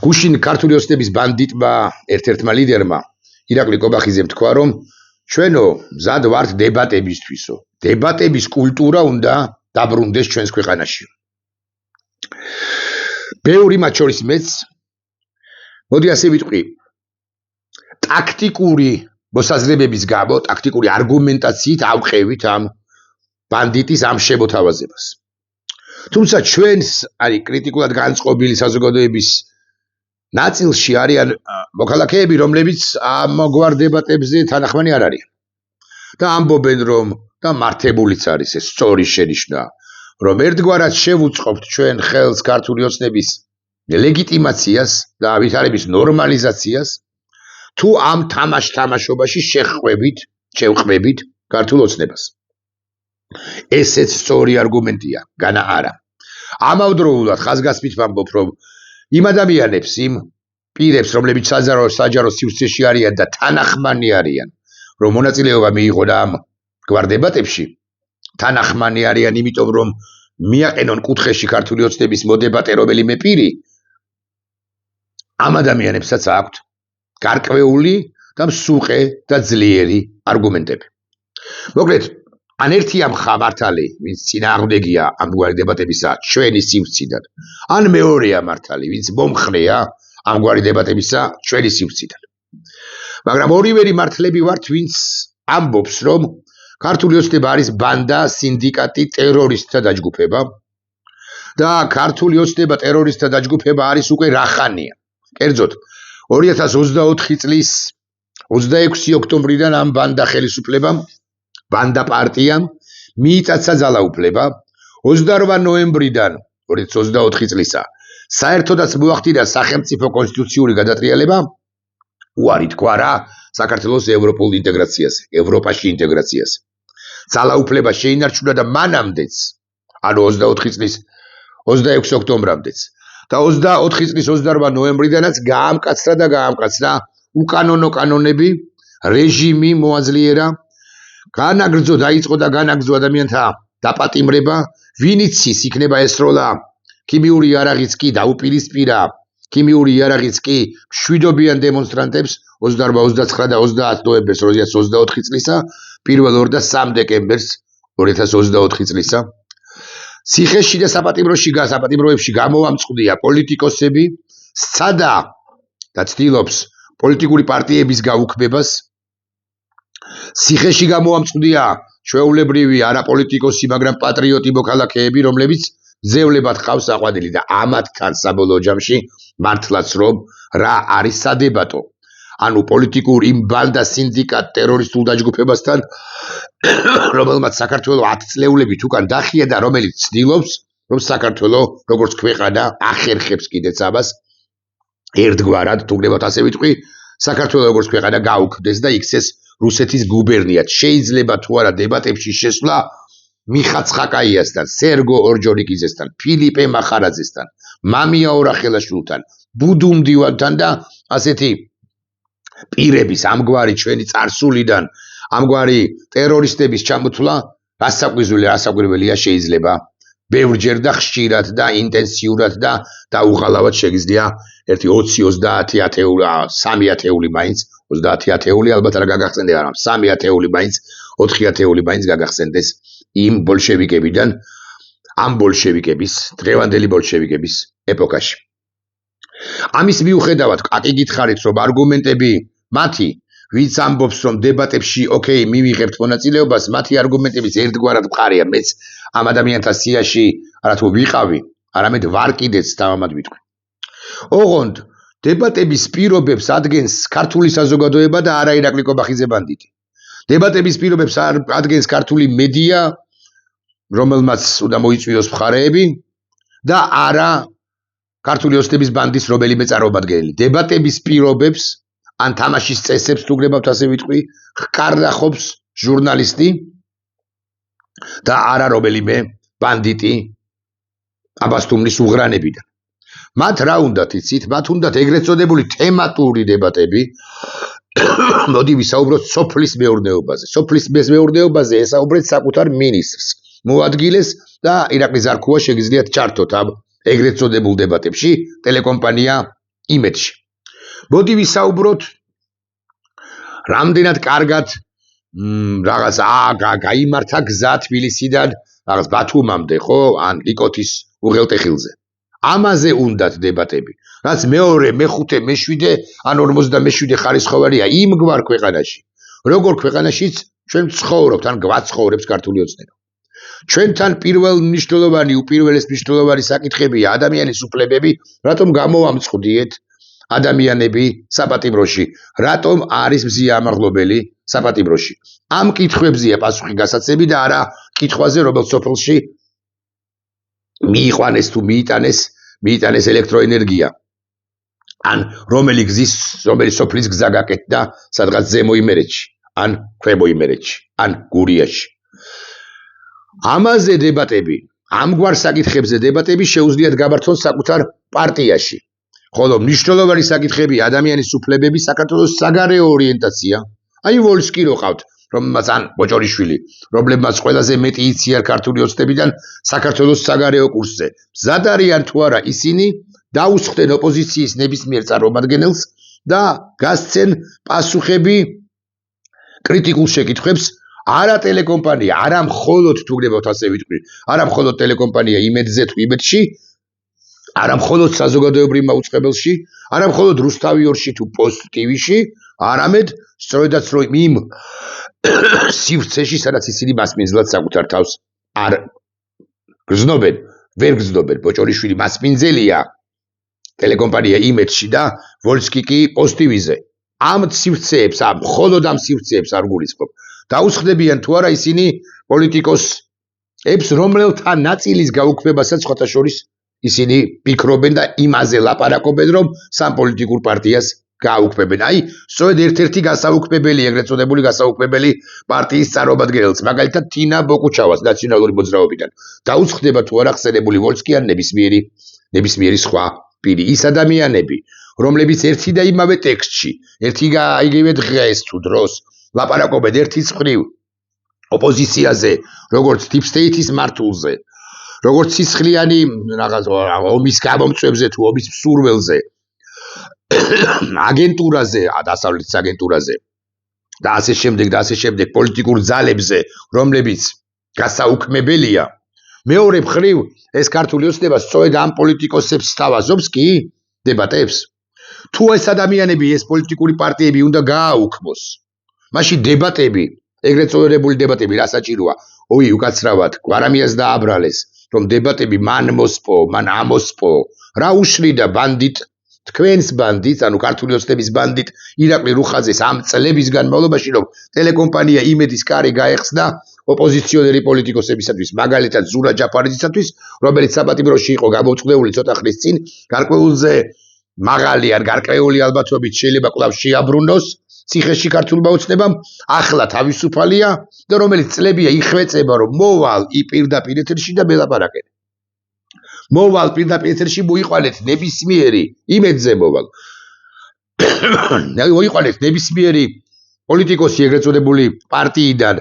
გუშინ ქართული ოცნების ბანდიტმა ერთ-ერთმა ლიდერმა ირაკლი კობახიძემ თქვა, რომ ჩვენო მზად ვართ დებატებისთვისო. დებატების კულტურა უნდა დაბრუნდეს ჩვენს ქვეყანაში. ბევრი მათ შორის მეც მოდი ასე ვიტყვი, ტაქტიკური მოსაზრებების გამო, ტაქტიკური არგუმენტაციით ავყევით ამ ბანდიტის ამ შემოთავაზებას. თუმცა ჩვენს კრიტიკულად განწყობილი საზოგადოების ნაწილში არიან მოქალაქეები, რომლებიც ამგვარ დებატებზე თანახმანი არ არიან. და ამბობენ, რომ და მართებულიც არის ეს სწორი შენიშვნა, რომ ერთგვარად შევუწყობთ ჩვენ ხელს ქართული ოცნების ლეგიტიმაციას და ვითარების ნორმალიზაციას, თუ ამ თამაშობაში შევყვებით ქართულ ოცნებას. ესეც სწორი არგუმენტია, განა არა. ამავდროულად ხაზგასმით ვამბობ, რომ იმ ადამიანებს, იმ პირებს, რომლებიც საჯარო სივრცეში არიან და თანახმანი არიან, რომ მონაწილეობა მიიღონ ამ გვარ დებატებში, თანახმანი არიან, იმიტომ რომ მიაყენონ კუთხეში ქართული ოცნების მოდებატე რომელიმე პირი, ამ ადამიანებსაც აქვთ გარკვეული და მსუყე და ძლიერი არგუმენტები. მოკლედ, ან ერთია მართალი, ვინც წინააღმდეგია ამგვარი დებატებისა ჩვენი სივრციდან, ან მეორეა მართალი, ვინც მომხრეა ამგვარი დებატებისა ჩვენი სივრციდან. მაგრამ ორივე მართლები ვართ, ვინც ამბობს, რომ ქართული ოცნება არის ბანდა, სინდიკატი, ტერორისტთა დაჯგუფება და ქართული ოცნება ტერორისტთა დაჯგუფება არის უკვე რახანია. კერძოდ, 2024 წლის 26 ოქტომბრიდან ამ ბანდა ხელისუფლებამ, ბანდა პარტიამ მიიწაცა ძალაუფლება, 28 ნოემბრიდან 2024 წლისა საერთოდაც მოახდინა სახელმწიფო კონსტიტუციური გადატრიალება, უარი თქვა რა საქართველოს ევროპულ ინტეგრაციაზე, ევროპაში ინტეგრაციაზე. ძალაუფლება შეინარჩუნა და მანამდეც, ანუ 24 წლის 26 ოქტომბრამდეც და 24 წლის 28 ნოემბრიდანაც გაამკაცრა უკანონო კანონები, რეჟიმი მოაძლიერა, დაიწყო და განაგრძო ადამიანთა დაპატიმრება, ვინც იქნება ესროლა ქიმიური იარაღიც კი დაუპირისპირა, ქიმიური იარაღიც კი მშვიდობიან დემონსტრანტებს 28, 29 და 30 ნოემბერს 2024 წლისა, 1 2 და 3 დეკემბერს 2024 წლისა. ციხეში და საპატიმროებში გამოვამწყდია პოლიტიკოსები, სცადა და ცდილობს პოლიტიკური პარტიების გაუქმებას. ციხეში გამოვამწყდია ჩვეულებრივი არაპოლიტიკოსი, მაგრამ პატრიოტი მოქალაქეები, რომლებიც ძევლებად ყავს აყვანილი და ამათთან საბოლოო ჯამში მართლაც რომ რა არის სადებატო. ანუ პოლიტიკურ იმ ბანდა სინდიკატ ტერორისტულ დაჯგუფებასთან, რომელმაც საქართველოს 10 წლეულებით უკან დახია და რომელიც ცდილობს, რომ საქართველოს როგორც ქვეყანა ახერხებს კიდეც ამას ერთგვარად, თუ გნებავთ ასე ვიტყვი, საქართველოს როგორც ქვეყანა გაუქმდეს და იქცეს რუსეთის გუბერნიად. შეიძლება თუ არა დებატებში შესვლა მიხა ცხაკაიასთან, სერგო ორჯონიკიძესთან, ფილიპე მახარაძესთან, მამია ორახელაშვილთან, ბუდუ მდივანთან და ასეთი პირების ამგვარი ჩვენი წარსულიდან ამგვარი ტერორისტების ჩამოთვლა გასაკვირველია შეიძლება ბევრჯერ და ხშირად და ინტენსიურად და დაუღალავად შეგიძლია 20-30 ათეული, 3 ათეული მაინც, 30 ათეული ალბათ არ გაგახსენდა, მაგრამ 3 ათეული მაინც, 4 ათეული მაინც გაგახსენდეს იმ ბოლშევიკებიდან, ამ ბოლშევიკების, დღევანდელი ბოლშევიკების ეპოქაში. ამის მიუხედავად, აკი გითხარით, რომ არგუმენტები მათი, ვინც ამბობს, რომ დებატებში მივიღებთ მონაწილეობას, მათი არგუმენტების ერთგვარად მყარია, მეც ამ ადამიანთა სიაში არათუ ვიყავი, არამედ ვარ კიდეც თავად ვიტყვი. ოღონდ დებატების პირობებს ადგენს ქართული საზოგადოება და არა ირაკლი კობახიძე ბანდიტი. დებატების პირობებს ადგენს ქართული მედია, რომელმაც უნდა მოიწვიოს მხარეები და არა ქართული ოცნების ბანდის რომელიმე წარმომადგენელი. დებატების პირობებს ან თამაშის წესებს თუ გნებავთ ასე ვიტყვი, ხკარდახობს ჟურნალისტი და არა რომელიმე ბანდიტი აბასთუმნის უღრანებიდან. მათ რა უნდათ იცით? მათ უნდათ ეგრეთ წოდებული თემატური დებატები. მოდი ვისაუბროთ სოფლის მეურნეობაზე. სოფლის მეურნეობაზე ესაუბრეთ საკუთარ მინისტრს. მოადგილეს და ირაკლი ზარქუა შეგიძლიათ ჩართოთ ამ ეგრეთ წოდებულ დებატებში. ტელეკომპანია იმედში. მოდი ვისაუბროთ რამდენად კარგად რაღაც გაიმართა გზა თბილისიდან რაღაც ბათუმამდე, ხო? ან ლიკოთის უღელტეხილზე. ამაზე უნდათ დებატები. რაც მეორე, მეხუთე, მეშვიდე, ან 47 ხარისხოვანია იმგვარ ქვეყანაში. როგორ ქვეყანაშიც ჩვენ ცხოვრობთ, ან გვაცხოვრებს ქართული ოცნება. ჩვენთან უპირველეს მნიშვნელოვანი საკითხებია ადამიანის უფლებები, რატომ გამოვამწყდიეთ ადამიანები საპატიმროში, რატომ არის მზიამაღლობელი საპატიმროში. ამ კითხვებზეა პასუხი გასაცემი და არა კითხვაზე, რომელიც სოფელში მიიყვანეს თუ მიიტანეს ელექტროენერგია. ან რომელი სოფლის გზა გაკეთდა სადღაც ზემო იმერეთში, ან ქვემო იმერეთში, ან გურიაში. ამაზე დებატები, ამგვარ საკითხებზე დებატები შეუძლიათ გამართონ საკუთარ პარტიაში. ხოლო მნიშვნელოვანი საკითხები ადამიანის უფლებები, საქართველოს საგარეო ორიენტაცია. აი ვოლსკი რო ყავთ, რომელმაც ან ბოჭორიშვილი, რომლებმაც ყველაზე მეტი იციან ქართული ოცნებიდან საქართველოს საგარეო კურსზე. მზად არიან თუ არა ისინი დაუსხდნენ ოპოზიციის ნებისმიერ წარმომადგენელს და გასცენ პასუხები კრიტიკულ შეკითხვებს. არა ტელეკომპანია, არა მხოლოდ თუ გნებავთ ასე ვიტყვი, არა მხოლოდ ტელეკომპანია იმედზე თუ იმედში, არა მხოლოდ საზოგადოებრივ მაუწყებელში, არა მხოლოდ რუსთავიორში თუ პოსტ ტივიში, არამედ სწორედაც რომ იმ სივრცეში, სადაც ისინი მასპინძლად საკუთარ თავს არ გრძნობენ, ვერ გრძნობენ. ბოჭორიშვილი მასპინძელია ტელეკომპანია იმედში და ვოლსკი კი პოსტ ტივიზე. ამ სივრცეებს, მხოლოდ ამ სივრცეებს არ გულისხმობ. დაუსხდებიან თუ არა ისინი პოლიტიკოსებს, რომელთა ნაწილის გაუქმებასაც სხვათა შორის ისინი ფიქრობენ და იმაზე ლაპარაკობენ, რომ სამ პოლიტიკურ პარტიას გააუქმებენ. აი, სწორედ ერთ-ერთი გასაუქმებელი, ეგრეთ წოდებული გასაუქმებელი პარტიის წარმომადგენელს, მაგალითად თინა ბოკუჩავას ნაციონალური მოძრაობიდან. დაუსხდება თუ არა ხსენებული ვოლსკი ან ნებისმიერი სხვა პირი. ის ადამიანები, რომლებიც ერთი და იმავე ტექსტში, იგივე დღეს თუ დროს ლაპარაკობენ ერთის მხრივ ოპოზიციაზე, როგორც deep state-ის მართულზე, როგორც სისხლიანი რაღაც ომის გამომწვევზე თუ ომის მსურველზე, აგენტურაზე, დასავლეთის აგენტურაზე და ასე შემდეგ პოლიტიკურ ძალებზე, რომლებიც გასაუქმებელია. მეორე მხრივ ეს ქართული ოცნება სწორედ ამ პოლიტიკოსებს სთავაზობს კი დებატებს. თუ ეს ადამიანები, ეს პოლიტიკური პარტიები უნდა გააუქმოს, მაშინ დებატები, ეგრეთ წოდებული დებატები რა საჭიროა? ოი, უკაცრავად, გვარამიას დააბრალეს, რომ დებატები მან ამოსპო, რა უშლიდა ბანდიტ, თქვენს ბანდიტს, ანუ ქართული ოცნების ბანდიტ ირაკლი რუხაძეს ამ წლების განმავლობაში, რომ ტელეკომპანია იმედის კარი გაეხსნა ოპოზიციონერი პოლიტიკოსებისათვის, მაგალითად ზურა ჯაფარიძისათვის, რომელიც საპატიმროში იყო გამოწყდეული ცოტა ხნის წინ, გარკვეულზე მაღალი ან გარკვეული ალბათობით შეიძლება კვლავ შეაბრუნოს ციხეში ქართულმა ოცნებამ, ახლა თავისუფალია და რომელიც წლებია იხვეწება, რომ მოვალ პირდაპირ ეთერში და მელაპარაკენ. მოვალ პირდაპირ ეთერში მოიყვანეთ ნებისმიერი იმედზე მოვალ. მოიყვანეთ ნებისმიერი პოლიტიკოსი ეგრეთ წოდებული პარტიიდან,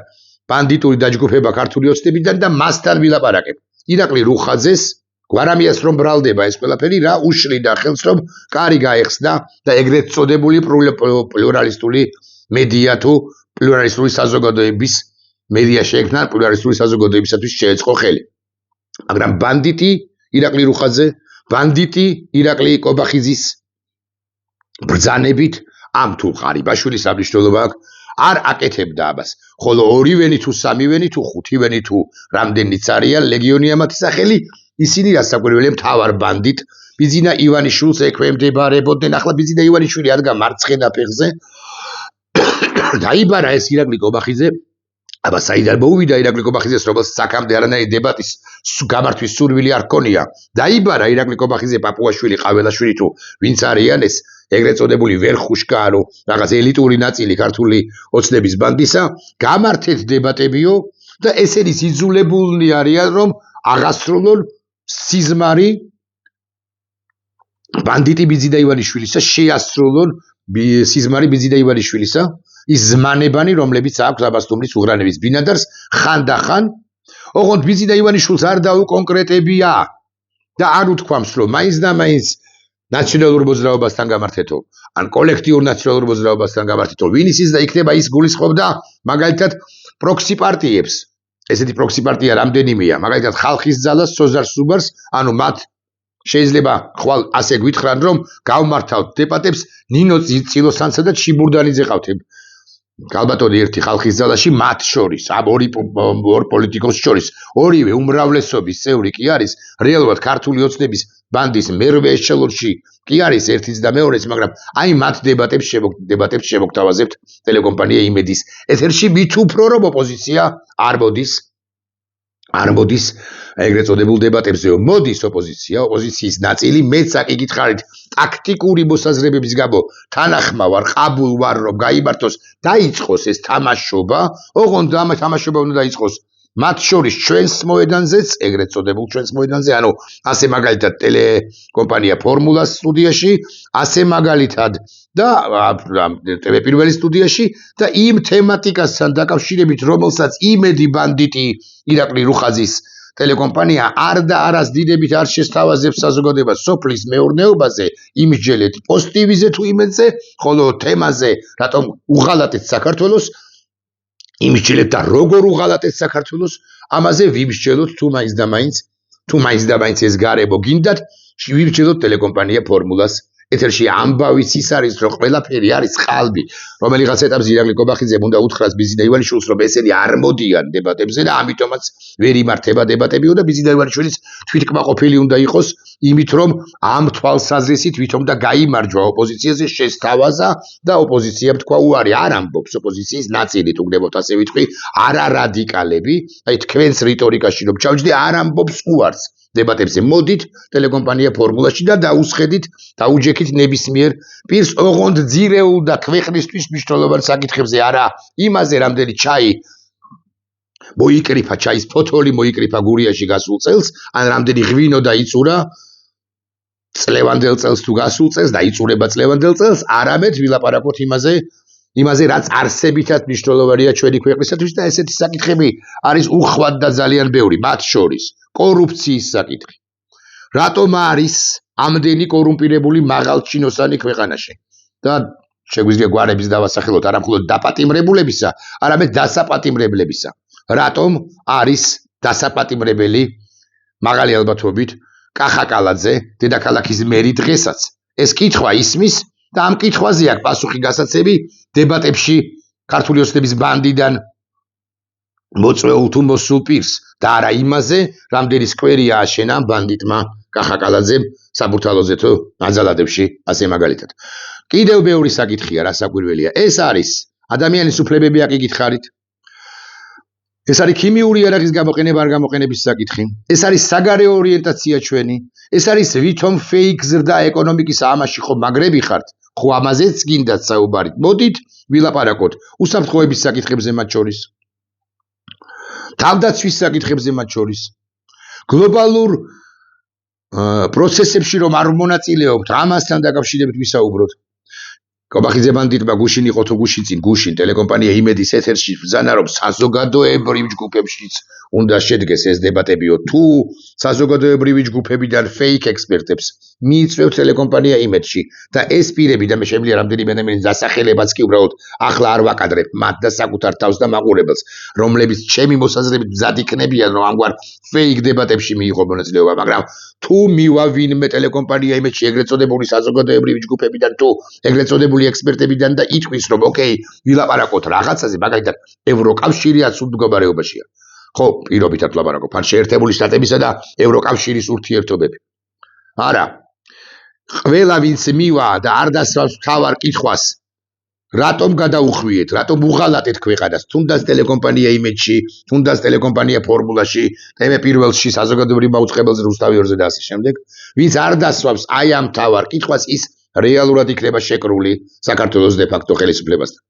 ბანდიტური დაჯგუფება ქართული ოცნებიდან და მასთან ვილაპარაკებ. ირაკლი რუხაძეს გვარამიას რომ ბრალდება ეს ყველაფერი, რა უშლიდა ხელს, რომ კარი გაეხსნა და ეგრეთ წოდებული პლურალისტული მედია თუ პლურალისტური საზოგადოების მედია შეექმნა, პლურალისტური საზოგადოებისათვის შეეწყო ხელი. მაგრამ ბანდიტი ირაკლი რუხაძე, ბანდიტი ირაკლი კობახიძის ბრძანებით ამ თუ ყარიბაშვილის ამნიშნულობა არ აკეთებდა ამას. ხოლო ორივენი თუ სამივენი თუ ხუთივენი თუ რამდენიც არიან ლეგიონია მათი სახელი, ისინი რასაკვირველია მთავარ ბანდიტ ბიძინა ივანიშვილს ექვემდებარებოდნენ. ახლა ბიძინა ივანიშვილი ადგა მარცხენა ფეხზე. დაიბარა ეს ირაკლი კობახიძე, აბა საიდან მოუვიდა ირაკლი კობახიძეს, რომელსაც აქამდე არანაირი დებატის გამართვის სურვილი არ ჰქონია. დაიბარა ირაკლი კობახიძე, პაპუაშვილი, ყაველაშვილი თუ ვინც არიან ეს ეგრეთ წოდებული ვერხუშკა, ანუ რაღაც ელიტური ნაწილი ქართული ოცნების ბანდისა, გამართეთ დებატებიო და ესენი იძულებულნი არიან, რომ აღასრულონ სიზმარი ბანდიტი ბიძინა ივანიშვილისა, შეასრულონ სიზმარი ბიძინა ივანიშვილისა, ის ზმანებანი, რომლებიც აქვს აბასთუმნის უღრანების ბინადარს, ხანდახან, ოღონდ ბიძინა ივანიშვილს არ დაუკონკრეტებია და არ უთქვამს, რომ მაინც და მაინც ნაციონალურ მოძრაობასთან გამართეთო, ან კოლექტიურ ნაციონალურ მოძრაობასთან გამართეთო, ვინ იცის და იქნება ის გულისხმობდა მაგალითად პროქსი პარტიებს. ესეთი პროქსი პარტია რამდენიმეა, მაგალითად ხალხის ძალას, სოზარ სუბარს, ანუ მათ შეიძლება ხვალ ასე გვითხრან, რომ გავმართავთ დებატებს ნინო წილოსანსა და ჩიბურდანიძე ყავთ. ალბათოდ ერთი ხალხის ძალაში მათ შორის, ამ ორი პოლიტიკოს შორის, ორივე უმრავლესობის წევრი კი არის, რეალურად ქართული ოცნების ბანდის მერვე ეშელონში კი არის ერთიც და მეორეც, მაგრამ აი მათ დებატებს შემოგთავაზებთ ტელეკომპანია იმედის ეთერში, მით უფრო რომ ოპოზიცია არ მოდის ეგრეთ წოდებულ დებატებზე. მოდის ოპოზიციის ნაწილი, მეც აქ იგითხარით, ტაქტიკური მოსაზრებების გამო თანახმა ვარ, ყაბულ ვარ, რომ გაიმართოს, დაიწყოს ეს თამაშობა, ოღონდ ამ თამაშობა უნდა დაიწყოს მათ შორის ჩვენს მოედანზეც, ეგრეთ წოდებულ ჩვენს მოედანზე, ანუ ასე მაგალითად ტელეკომპანია ფორმულას სტუდიაში, ასე მაგალითად და ტევე პირველი სტუდიაში და იმ თემატიკასთან დაკავშირებით, რომელსაც იმედი ბანდიტი ირაკლი რუხაძის ტელეკომპანია არ და არას დიდებით არ შესთავაზებს საზოგადოებას სოფლის მეურნეობაზე, იმსჯელეთ პოზიტივიზე თუ იმედზე, ხოლო თემაზე, რატომ უღალატეთ საქართველოს, იმსჯელეთ და როგორ უღალატეთ საქართველოს, ამაზე ვიმსჯელოთ თუ მაინც და მაინც ეს გარემო გინდათ, ვიმსჯელოთ ტელეკომპანია ფორმულას ეთერში. ამბავიც ის არის, რომ ყველაფერი არის ყალბი, რომელიღაც ეტაპზე ირაკლი კობახიძემ უნდა უთხრას ბიზინა ივალიშვილს, რომ ესენი არ მოდიან დებატებზე და ამიტომაც ვერ იმართება დებატებიო და ბიზინა ივალიშვილის თვითკმაყოფილი უნდა იყოს იმით, რომ ამ თვალსაზრისით ვითომ და გაიმარჯვა ოპოზიციაზე, შესთავაზა და ოპოზიციამ თქვა უარი, არ ამბობს ოპოზიციის ნაწილი, თუ გნებავთ ასე ვიტყვი, არა რადიკალები, აი თქვენს რიტორიკაში რომ ჩავჯდი, არ ამბობს უარს დებატებზე. მოდით ტელეკომპანია ფორმულაში და დაუსხედით, დაუჯექით ნებისმიერ პირს, ოღონდ ძირეულ და ქვეყნისთვის მნიშვნელოვან საკითხებზე, არა იმაზე, რამდენი ჩაი მოიკრიფა, ჩაის ფოთოლი მოიკრიფა გურიაში გასულ წელს, ან რამდენი ღვინო დაიწურა წლევანდელ წელს თუ გასულ წელს და იწურება წლევანდელ წელს, არამედ ვილაპარაკოთ იმაზე, რაც არსებითად მნიშვნელოვანია ჩვენი ქვეყნისათვის და ესეთი საკითხები არის უხვად და ძალიან ბევრი, მათ შორის კორუფციის საკითხი. რატომ არის ამდენი კორუმპირებული მაღალჩინოსანი ქვეყანაში? და შეგვიძლია გვარების დავასახელოთ, არა მხოლოდ დაპატიმრებულებისა, არამედ დასაპატიმრებლებისა. რატომ არის დასაპატიმრებელი მაღალი ალბათობით კახაკალაძე, დედაქალაქის მერი დღესაც? ეს კითხვა ისმის და ამ კითხვაზე აქვს პასუხი გასაცემი დებატებში ქართული ოცნების ბანდიდან მოწვეულ თუ მოსულ პირს და არა იმაზე, რამდენი სკვერია აშენა ბანდიტმა კახაკალაძემ საბურთალოზე თუ აძალადებში, ასე მაგალითად. კიდევ ბევრი საკითხია, რა საკვირველია. ეს არის ადამიანის უფლებები, აქ იგითხარით. ეს არის ქიმიური იარაღის გამოყენება, არ გამოყენების საკითხი. ეს არის საგარეო ორიენტაცია ჩვენი. ეს არის ვითომ ფეიქ ზრდა ეკონომიკის ამაში ხო მაგრები ხართ? ხო ამაზეც გინდათ საუბარით. მოდით ვილაპარაკოთ უსაფრთხოების საკითხებზე მათ შორის. თავდაცვის საკითხებზე მათ შორის. გლობალურ პროცესებში რომ არ მონაწილეობთ, ამასთან დაკავშირებით ვისაუბროთ. კობახიძე ბანდიტმა გუშინ იყო თუ გუშინ ტელეკომპანია იმედის ეთერში ბრძანა, რომ საზოგადოებრივ ჯგუფებშიც უნდა შედგეს ეს დებატებიო, თუ საზოგადოებრივი ჯგუფებიდან ფეიქ ექსპერტებს მიიწვევთ ტელეკომპანია იმედში და ეს პირები და მე შემიძლია რამდენიმე დასახელებაც კი უბრალოდ ახლა არ ვაკადრებ მათ და საკუთარ თავს და მაყურებელს, რომლებიც ჩემი მოსაზრებით მზად იქნებიან, რომ ამგვარ ფეიქ დებატებში მიიღო მონაწილეობა, მაგრამ თუ მივა ვინმე ტელეკომპანია იმედში ეგრეთ წოდებული საზოგადოებრივი ჯგუფებიდან თუ ეგრეთ წოდებული ექსპერტებიდან და იტყვის, რომ ოკეი, ვილაპარაკოთ რაღაცაზე, მაგალითად ევროკავშირია სულ მდგომარეობაშია. ხო, პირობითად ვლაპარაკობ, ან შეერთებული შტატებისა და ევროკავშირის ურთიერთობები. არა. ყველა ვინც მივა და არ დასვავს თავარ კითხვას, რატომ გადაუხვიეთ, რატომ უღალატეთ ქვეყანას, თუნდაც ტელეკომპანია იმედში, თუნდაც ტელეკომპანია ფორმულაში, ტევე პირველში საზოგადოებრივ მაუწყებელზე რუსთავიორზე და ასე შემდეგ, ვინც არ დასვავს აი ამ თავარ კითხვას, ის რეალურად იქნება შეკრული საქართველოს დე-ფაქტო ხელისუფლებასთან.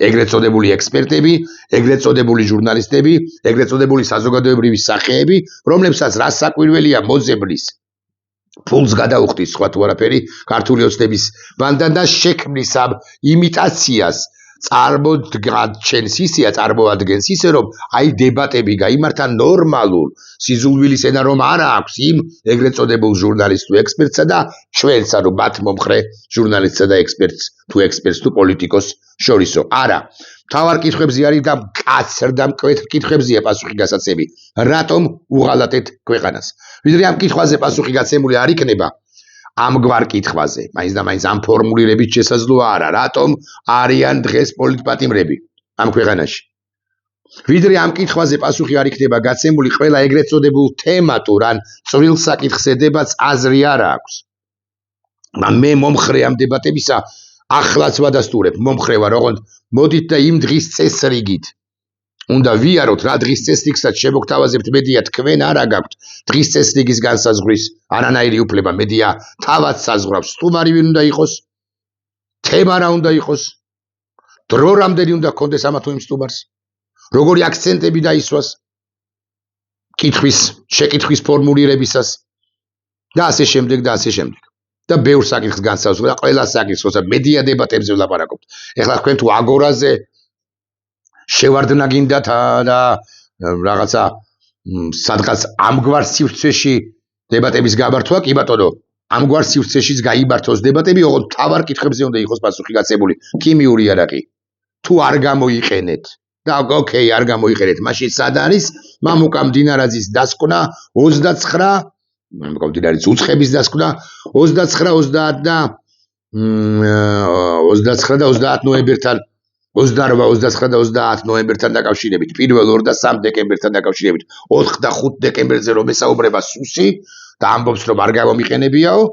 ეგრეთ წოდებული ექსპერტები, ეგრეთ წოდებული ჟურნალისტები, ეგრეთ წოდებული საზოგადოებრივი სახეები, რომლებსაც რა საკვირველია მოძებნის ფულს გადაუხდის სხვა თუ არაფერი ქართული ოცნების ბანდა და შექმნის ამ იმიტაციას წარმოადგენს ისე, რომ აი დებატები გაიმართა ნორმალურ სიზულვილის ენა რომ არა აქვს იმ ეგრეთ წოდებულ ჟურნალისტ თუ ექსპერტსა და ჩვენს, ანუ მათ მომხრე ჟურნალისტსა და ექსპერტს თუ პოლიტიკოს შორისო. არა. მთავარ კითხვებზე არის და მკაცრ და მკვეთრ კითხვებზეა პასუხი გასაცემი. რატომ უღალატეთ ქვეყანას? ვიდრე ამ კითხვაზე პასუხი გაცემული არ იქნება, ამგვარ კითხვაზე, მაინც და მაინც ამ ფორმულირებით შესაძლოა არა, რატომ არიან დღეს პოლიტპატიმრები ამ ქვეყანაში. ვიდრე ამ კითხვაზე პასუხი არ იქნება გაცემული, ყველა ეგრეთ წოდებულ თემატურ ან წვრილ საკითხს ედებაც აზრი არ აქვს. მე მომხრე ამ დებატებისა ახლაც ვადასტურებ, მომხრე ვარ, ოღონდ მოდით და იმ დღის წესრიგით უნდა ვიაროთ, რა დღის წესრიგსაც შემოგთავაზებთ, მედია თქვენ არა გაქვთ დღის წესრიგის განსაზღვრის არანაირი უფლება, მედია თავად საზღვრავს, სტუმარი ვინ უნდა იყოს, თემა რა უნდა იყოს, დრო რამდენი უნდა გქონდეს ამა თუ იმ სტუმარს, როგორი აქცენტები დაისვას შეკითხვის ფორმულირებისას და ასე შემდეგ და ასე შემდეგ. და ბევრ საკითხს განსაზღვრა, ყველა საკითხს, როცა მედია დებატებზე ვლაპარაკობთ. ეხლა თქვენ თუ აგორაზე შევარდნა გინდათ და რაღაცა სადღაც ამგვარ სივრცეში დებატების გაბართვა, კი ბატონო, ამგვარ სივრცეშიც გაიბართოს დებატები, ოღონდ მთავარ კითხვებზე უნდა იყოს პასუხი გაცემული, ქიმიური არაყი. თუ არ გამოიყენეთ და ოკეი, არ გამოიყენეთ, მაშინ სად არის მამუკა მდინარაძის დასკვნა 29 მამუკამდინარის უცხების დასკვნა 29 და 30 ნოემბერთან 28 და 30 ნოემბერთან დაკავშირებით, 1-2 და 3 დეკემბერთან დაკავშირებით, 4 და 5 დეკემბერზე რომ ესაუბრება სუსი და ამბობს რომ არ გამომიყენებიაო,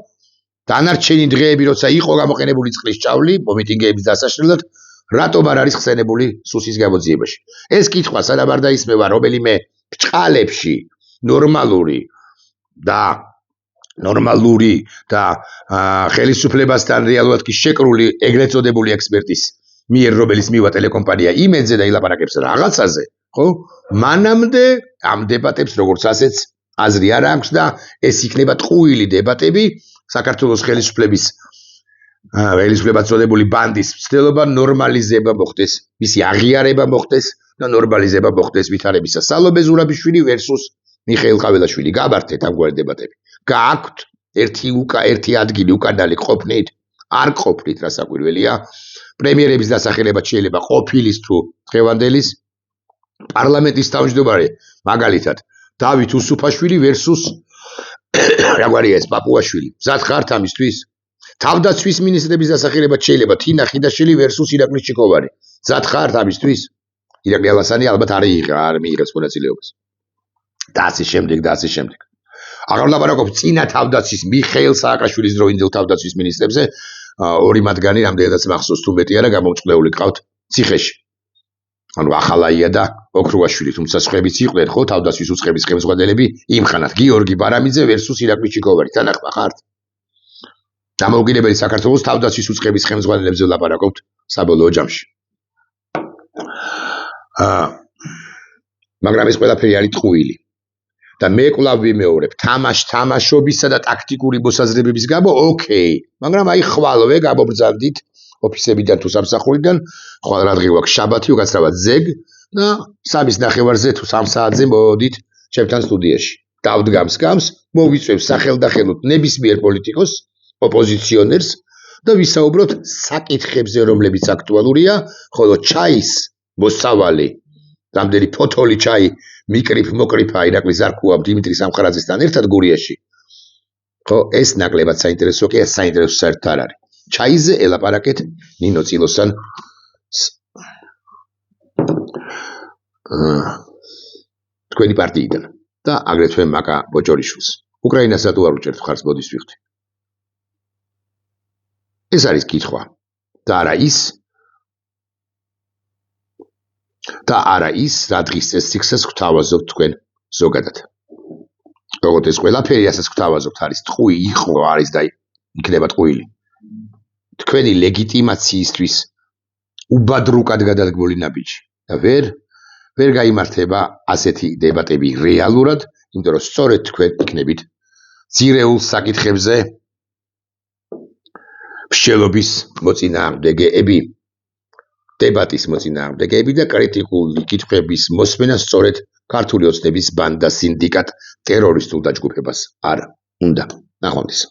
დანარჩენი დღეები როცა იყო გამოყენებული წყლის ჭავლი, მომიტინგეების დასაშლელად, რატომ არ არის ხსენებული სუსის გამოძიებაში? ეს კითხვა სანამ არ დაისმევა რომელიმე ბრჭყალებში ნორმალური და ხელისუფლებასთან რეალურად კი შეკრული ეგრეთ წოდებული ექსპერტის მიერ, რომელიც მივა ტელეკომპანია იმედზე და ილაპარაკებს რაღაცაზე, ხო? მანამდე ამ დებატებს როგორც ასეც აზრი არ აქვს და ეს იქნება ტყუილი დებატები საქართველოს ხელისუფლებად წოდებული ბანდის მცდელობა ნორმალიზება მოხდეს, მისი აღიარება მოხდეს და ნორმალიზება მოხდეს ვითარებისა. სალომე ზურაბიშვილი versus მიხეილ ყაველაშვილი. გაბართეთ ამგვარი დებატები. გააქვთ ერთი ადგილი უკანალი ყოფნით, არ ყოფნით, რა საკვირველია. პრემიერების დასახელებად შეიძლება ყოფილის თუ დღევანდელის პარლამენტის თავმჯდომარე, მაგალითად, დავით უსუფაშვილი versus რაგვარია ეს პაპუაშვილი. მზად ხართ ამისთვის? თავდაცვის მინისტრების დასახელებად შეიძლება თინა ხიდაშელი versus ირაკლი ჩიკოვანი. მზად ხართ ამისთვის? ირაკლი ალასანი ალბათ არ მიიღებს მონაწილეობას. და ასე შემდეგ და ასე შემდეგ. აღარ ვლაპარაკობ წინა თავდაცვის მიხეილ სააკაშვილის დროინდელ თავდაცვის მინისტრებზე, ორი მათგანი რამდენადაც მახსოვს თუ მეტი არა გამომწყვლეული ყავთ ციხეში. ანუ ახალაია და ოქრუაშვილი, თუმცა სხვებიც იყვნენ, ხო, თავდაცვის უწყების ხელმძღვანელები იმხანად გიორგი ბარამიძე versus ირაკლი ჩიკოვანი. თანახმა ხართ? დამოუკიდებელი საქართველოს თავდაცვის უწყების ხელმძღვანელებზე ვლაპარაკობთ საბოლოო ჯამში. მაგრამ ეს ყველაფერი არის ტყუილი. და მე კვლავ ვიმეორებ, თამაშობისა და ტაქტიკური მოსაზრებების გამო, ოკეი, მაგრამ აი ხვალვე გამობრძანდით ოფისებიდან თუ სამსახურიდან, ხვალ რა დღე გვაქვს შაბათი, უკაცრავად ზეგ და 3:30-ზე თუ 3 საათზე მოდით ჩემთან სტუდიაში. დავდგამს, მოვიწევს სახელდახელოდ ნებისმიერ პოლიტიკოს, ოპოზიციონერს და ვისაუბროთ საკითხებზე, რომლებიც აქტუალურია, ხოლო ჩაის მოსავალი, რამდენი ფოთოლი ჩაი მოკრიფა ირაკლი ზარქუა დიმიტრი სამხარაძესთან ერთად გურიაში. ხო, ეს ნაკლებად საინტერესო კი, ეს საინტერესო საერთოდ არ არის. ჩაიზე ელაპარაკეთ ნინო წილოსთან თქვენი პარტიიდან და აგრეთვე მაკა ბოჭორიშვილს. უკრაინას რატო არ უჭერთ მხარს, მოდის ვიხდი. ეს არის კითხვა და არა ის რა დღის წესრიგსაც გვთავაზობთ თქვენ ზოგადად. როგორც ეს ყველაფერი ასაც გვთავაზობთ არის ტყუი, იყო არის და იქნება ტყუილი. თქვენი ლეგიტიმაციისთვის უბადრუკად გადადგმული ნაბიჯი და ვერ გაიმართება ასეთი დებატები რეალურად, იმიტომ რომ სწორედ თქვენ იქნებით ძირეულ საკითხებზე მსჯელობის მოწინააღმდეგეები. დებატის მოწინააღმდეგეები და კრიტიკული კითხვების მოსმენა სწორედ ქართული ოცნების ბანდა სინდიკატ ტერორისტულ დაჯგუფებას არ უნდა. ნახვამდის.